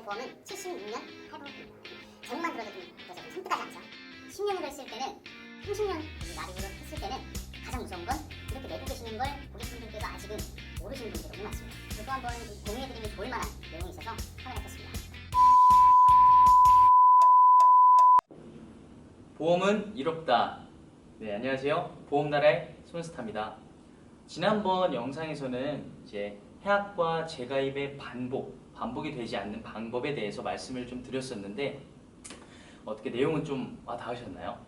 제 보험은 76년 할부입니다. 제목만 들어도 좀 그래서 좀 섬뜩하지 않죠? 10년으로 했을 때는 30년 납입으로 했을 때는 가장 무서운 건 이렇게 내고 계시는 걸 고객분들께서 아직은 모르시는 분들이 너무 많습니다. 또 한번 공유해드리면 좋을 만한 내용이 있어서 카메라했습니다. 보험은 이롭다. 네, 안녕하세요. 보험나라의 손스타입니다. 지난번 영상에서는 이제 해약과 재가입의 반복이 되지 않는 방법에 대해서 말씀을 좀 드렸었는데 어떻게 내용은 좀 와닿으셨나요?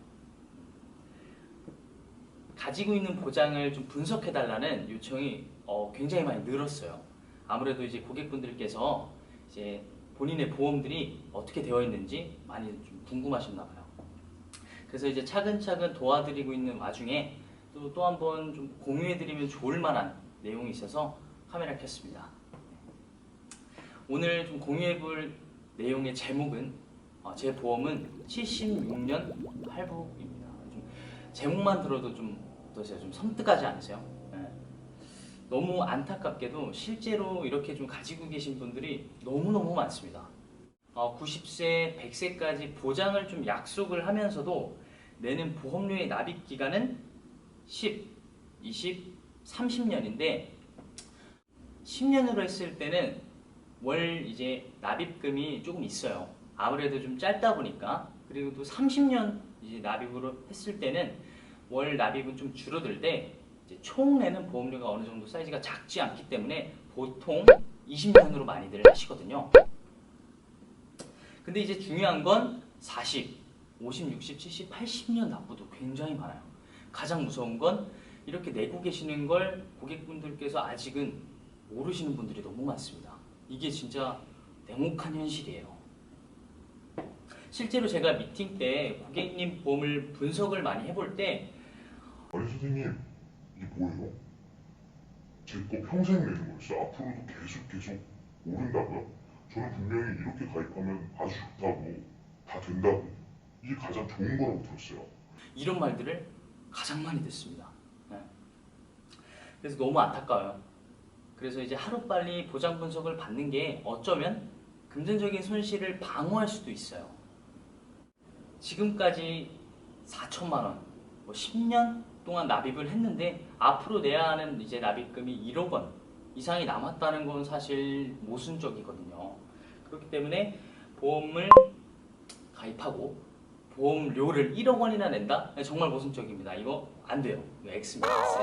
가지고 있는 보장을 좀 분석해달라는 요청이 굉장히 많이 늘었어요. 아무래도 이제 고객분들께서 이제 본인의 보험들이 어떻게 되어 있는지 많이 좀 궁금하셨나 봐요. 그래서 이제 차근차근 도와드리고 있는 와중에 또 한 번 좀 공유해드리면 좋을 만한 내용이 있어서 카메라를 켰습니다. 오늘 좀 공유해볼 내용의 제목은 제 보험은 76년 할부입니다. 좀 제목만 들어도 좀 어떠세요? 좀 섬뜩하지 않으세요? 네. 너무 안타깝게도 실제로 이렇게 좀 가지고 계신 분들이 너무너무 많습니다. 90세, 100세까지 보장을 좀 약속을 하면서도 내는 보험료의 납입 기간은 10, 20, 30년인데 10년으로 했을 때는 월 이제 납입금이 조금 있어요. 아무래도 좀 짧다 보니까. 그리고 또 30년 이제 납입으로 했을 때는 월 납입은 좀 줄어들 때 이제 총 내는 보험료가 어느 정도 사이즈가 작지 않기 때문에 보통 20년으로 많이들 하시거든요. 근데 이제 중요한 건 40, 50, 60, 70, 80년 납부도 굉장히 많아요. 가장 무서운 건 이렇게 내고 계시는 걸 고객분들께서 아직은 모르시는 분들이 너무 많습니다. 이게 진짜 냉혹한 현실이에요. 실제로 제가 미팅 때 고객님 보험을 분석을 많이 해볼 때 아니 선생님, 이게 뭐예요? 제 거 평생 내는 거였어요? 앞으로도 계속 오른다고요? 저는 분명히 이렇게 가입하면 아주 좋다고, 다 된다고, 이게 가장 좋은 거라고 들었어요. 이런 말들을 가장 많이 듣습니다. 네. 그래서 너무 안타까워요. 그래서 이제 하루빨리 보장 분석을 받는 게 어쩌면 금전적인 손실을 방어할 수도 있어요. 지금까지 4천만 원, 10년 동안 납입을 했는데 앞으로 내야 하는 이제 납입금이 1억 원 이상이 남았다는 건 사실 모순적이거든요. 그렇기 때문에 보험을 가입하고 보험료를 1억 원이나 낸다? 정말 모순적입니다. 이거 안 돼요. 이거 X입니다. X.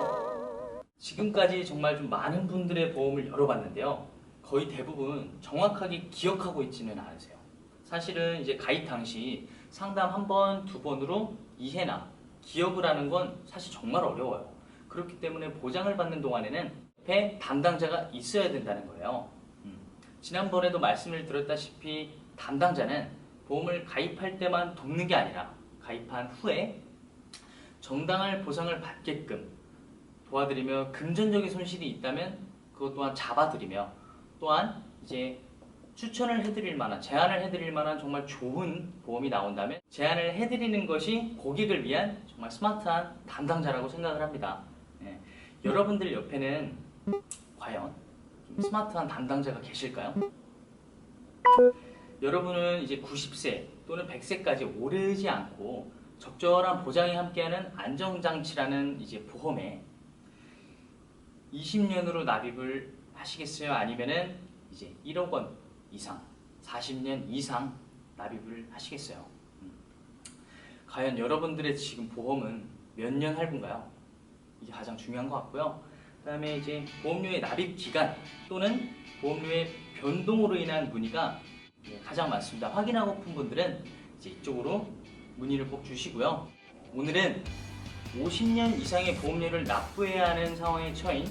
지금까지 정말 좀 많은 분들의 보험을 열어봤는데요. 거의 대부분 정확하게 기억하고 있지는 않으세요. 사실은 이제 가입 당시 상담 한 번, 두 번으로 이해나 기억을 하는 건 사실 정말 어려워요. 그렇기 때문에 보장을 받는 동안에는 옆에 담당자가 있어야 된다는 거예요. 지난번에도 말씀을 드렸다시피 담당자는 보험을 가입할 때만 돕는 게 아니라 가입한 후에 정당한 보상을 받게끔 도와드리며 금전적인 손실이 있다면 그것 또한 잡아드리며 또한 이제 추천을 해드릴 만한, 제안을 해드릴 만한 정말 좋은 보험이 나온다면 제안을 해드리는 것이 고객을 위한 정말 스마트한 담당자라고 생각을 합니다. 여러분들 옆에는 과연 좀 스마트한 담당자가 계실까요? 여러분은 이제 90세 또는 100세까지 오르지 않고 적절한 보장이 함께하는 안정장치라는 이제 보험에 20년으로 납입을 하시겠어요? 아니면은 이제 1억 원 이상, 40년 이상 납입을 하시겠어요? 과연 여러분들의 지금 보험은 몇 년 할부인가요? 이게 가장 중요한 것 같고요. 그 다음에 이제 보험료의 납입 기간 또는 보험료의 변동으로 인한 문의가 가장 많습니다. 확인하고픈 분들은 이제 이쪽으로 문의를 꼭 주시고요. 오늘은 50년 이상의 보험료를 납부해야 하는 상황에 처인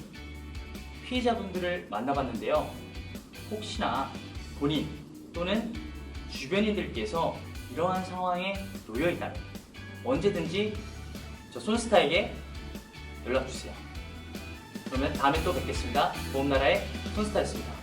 피해자분들을 만나봤는데요. 혹시나 본인 또는 주변인들께서 이러한 상황에 놓여 있다면 언제든지 저 손스타에게 연락주세요. 그러면 다음에 또 뵙겠습니다. 보험나라의 손스타였습니다.